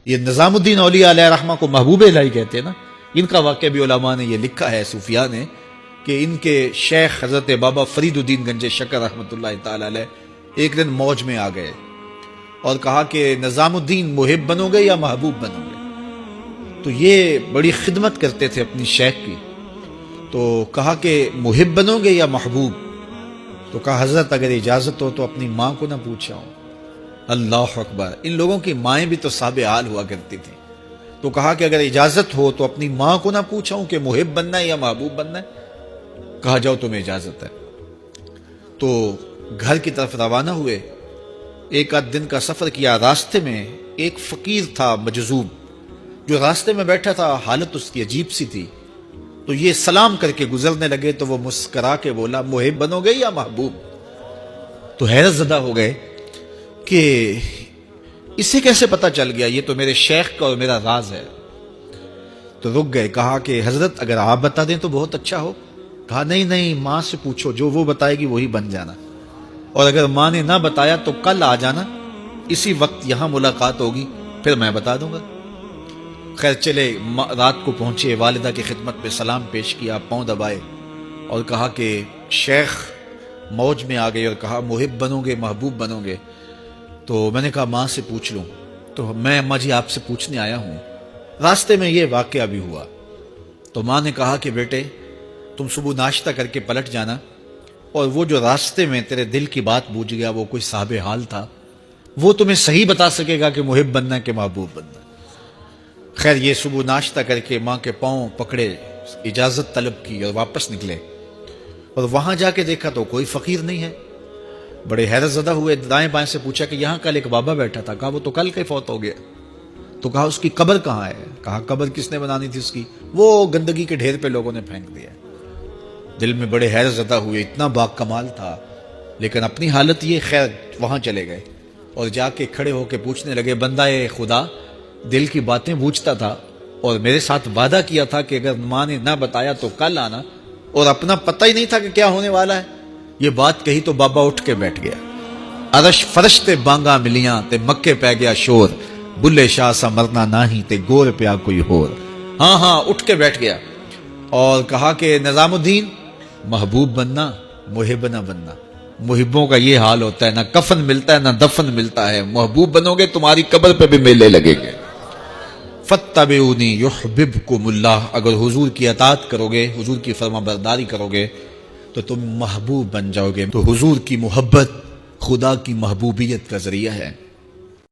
یہ نظام الدین اولیاء علیہ رحمہ کو محبوب الہی کہتے ہیں نا. ان کا واقعہ بھی علماء نے یہ لکھا ہے، صوفیاء نے، کہ ان کے شیخ حضرت بابا فرید الدین گنج شکر رحمۃ اللہ تعالی علیہ ایک دن موج میں آ گئے اور کہا کہ نظام الدین محب بنو گے یا محبوب بنو گے؟ تو یہ بڑی خدمت کرتے تھے اپنی شیخ کی، تو کہا کہ محب بنو گے یا محبوب؟ تو کہا حضرت اگر اجازت ہو تو اپنی ماں کو نہ پوچھاؤں. اللہ اکبر! ان لوگوں کی مائیں بھی تو صاحب حال ہوا کرتی تھی. تو کہا کہ اگر اجازت ہو تو اپنی ماں کو نہ پوچھاؤں کہ محب بننا ہے یا محبوب بننا ہے؟ کہا جاؤ تمہیں اجازت ہے. تو گھر کی طرف روانہ ہوئے. ایک آدھ دن کا سفر کیا. راستے میں ایک فقیر تھا مجذوب، جو راستے میں بیٹھا تھا، حالت اس کی عجیب سی تھی. تو یہ سلام کر کے گزرنے لگے تو وہ مسکرا کے بولا محب بنو گے یا محبوب؟ تو حیرت زدہ ہو گئے کہ اسے کیسے پتا چل گیا، یہ تو میرے شیخ کا اور میرا راز ہے. تو رک گئے. کہا کہ حضرت اگر آپ بتا دیں تو بہت اچھا ہو. کہا نہیں ماں سے پوچھو، جو وہ بتائے گی وہی بن جانا، اور اگر ماں نے نہ بتایا تو کل آ جانا، اسی وقت یہاں ملاقات ہوگی، پھر میں بتا دوں گا. خیر چلے، رات کو پہنچے، والدہ کی خدمت میں سلام پیش کیا، پاؤں دبائے اور کہا کہ شیخ موج میں آ گئے اور کہا محب بنو گے محبوب بنو گے؟ تو میں نے کہا ماں سے پوچھ لوں. تو میں اماں جی آپ سے پوچھنے آیا ہوں. راستے میں یہ واقعہ بھی ہوا. تو ماں نے کہا کہ بیٹے تم صبح ناشتہ کر کے پلٹ جانا، اور وہ جو راستے میں تیرے دل کی بات بوجھ گیا، وہ کوئی صاحب حال تھا، وہ تمہیں صحیح بتا سکے گا کہ محب بننا ہے کہ محبوب بننا. خیر یہ صبح ناشتہ کر کے ماں کے پاؤں پکڑے، اجازت طلب کی اور واپس نکلے. اور وہاں جا کے دیکھا تو کوئی فقیر نہیں ہے. بڑے حیرت زدہ ہوئے. دائیں بائیں سے پوچھا کہ یہاں کل ایک بابا بیٹھا تھا. کہا وہ تو کل کے فوت ہو گیا. تو کہا اس کی قبر کہاں ہے؟ کہا قبر کس نے بنانی تھی اس کی؟ وہ گندگی کے ڈھیر پہ لوگوں نے پھینک دیا. دل میں بڑے حیرت زدہ ہوئے. اتنا با کمال تھا، لیکن اپنی حالت یہ. خیر وہاں چلے گئے اور جا کے کھڑے ہو کے پوچھنے لگے بندہ خدا دل کی باتیں بوجھتا تھا اور میرے ساتھ وعدہ کیا تھا کہ اگر ماں نے نہ بتایا تو کل آنا، اور اپنا پتہ ہی نہیں تھا کہ کیا ہونے والا ہے. یہ بات کہی تو بابا اٹھ کے بیٹھ گیا. عرش فرش تے بانگا ملیاں تے مکے پہ گیا شور، بلے شاہ سا مرنا نہیں تے گور پیا کوئی ہور. ہاں اٹھ کے بیٹھ گیا اور کہا کہ نظام الدین محبوب بننا محب نہ بننا. محبوں کا یہ حال ہوتا ہے، نہ کفن ملتا ہے نہ دفن ملتا ہے. محبوب بنو گے تمہاری قبر پہ بھی میلے لگیں گے. فاتبعونی یحببکم اللہ. اگر حضور کی اطاعت کرو گے، حضور کی فرما برداری کرو گے تو تم محبوب بن جاؤ گے. تو حضور کی محبت خدا کی محبوبیت کا ذریعہ ہے.